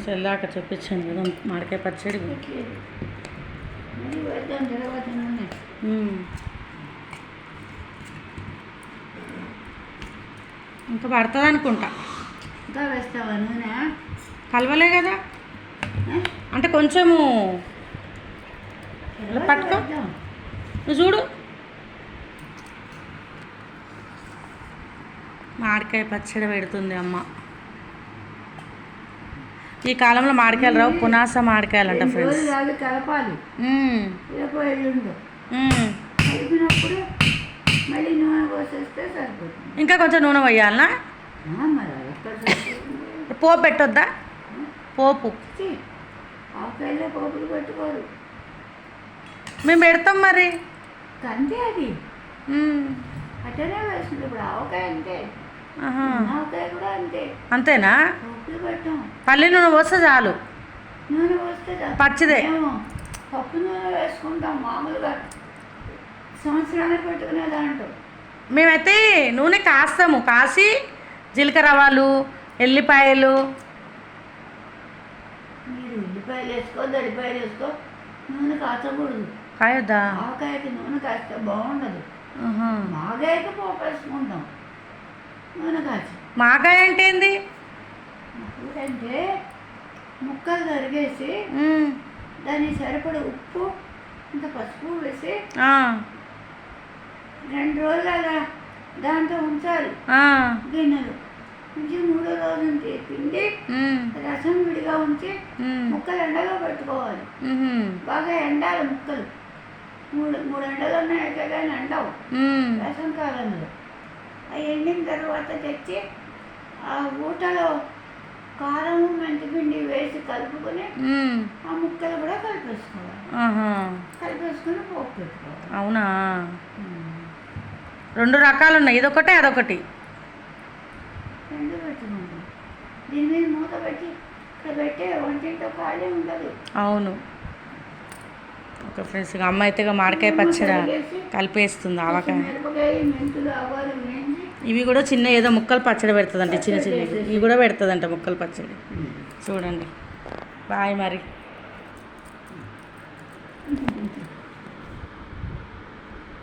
వెళ్ళాక చెప్పించాను కదా మామిడికాయ పచ్చడి. ఇంకా పడుతుంది అనుకుంటా. ఇంకా వేస్తావా నూనె? కలవలే కదా అంటే కొంచెము పట్టుకో, నువ్వు చూడు. మామిడికాయ పచ్చడి పెడుతుంది అమ్మ. ఈ కాలంలో మామిడికాయలు రావు, పునాస మామిడికాయలు అంట ఫ్రెండ్స్. కలపాలి, కలిపినప్పుడు మళ్ళీ నూనె పోసేస్తే సరిపోతుంది. ఇంకా కొంచెం నూనె పోయాలనా? పోపు పెట్టొద్దా? పోపు ఆవకాయలో పోపులు పెట్టుకోరు, మేము పెడతాం మరి. అంతే అది అట్టనే వేస్తుంది. ఇప్పుడు ఆవకాయ అంతే, ఆవకాయ కూడా అంతే. అంతేనా? పోపులు పెట్టాం, పల్లి నూనె పోస్తే చాలు. నూనె పోస్తే పచ్చిదే పప్పు నూనె వేసుకుంటాం మామూలుగా, సంవత్సరానికి పెట్టుకునే దాంట్లో. మేమైతే నూనె కాస్తాము, కాసి జీలకర్ర ఆవాలు, ఎల్లిపాయలు. మీరు ఉల్లిపాయలు వేసుకో, దడిపాయలు వేసుకో, నూనె కాచకూడదు. కాయొద్దా? ఆవకాయకి నూనె కాస్తే బాగుండదు. మాగాయకి పోపు వేసుకుంటాం నూనె కాచి. మాగాయ అంటే ఏంది? అంటే ముక్కలు తరిగేసి దాన్ని సరిపడ ఉప్పు ఇంత పసుపు వేసి 2 రోజులు అలా దాంట్లో ఉంచాలి గిన్నెలు. ఉంచి 3వ రోజు పిండి రసం విడిగా ఉంచి ముక్కలు ఎండలో పెట్టుకోవాలి. బాగా ఎండాలి ముక్కలు. 3 ఎండలు ఉన్నాయితే కానీ ఎండవు రసం కాలంలో. అవి ఎండిన తర్వాత తెచ్చి ఆ ఊటలో కారం మెంతిపిండి వేసి కలుపుకొని ఆ ముక్కలు కూడా కలిపేసుకోవాలి. కలిపేసుకొని పోపు పెట్టుకోవాలి. అవునా? 2 రకాలు ఉన్నాయి, ఇదొకటి అదొకటి. 2 పెట్టుకుంటాం. దీని మీద మూత పెట్టి ఇక్కడ పెట్టే వంటింట్లో ఖాళీ ఉండదు. అవును. ఓకే ఫ్రెండ్స్, ఇక అమ్మ అయితే మామిడికాయ పచ్చడి కలిపేస్తుంది. ఆవకాయ, మెంతులు, ఆవాలు వేయించి ఇవి కూడా చిన్న ఏదో ముక్కలు పచ్చడి పెడుతుందంట, చిన్న చిన్న ఇవి కూడా పెడుతుందంట ముక్కలు పచ్చడి. చూడండి. బాయ్ మరి.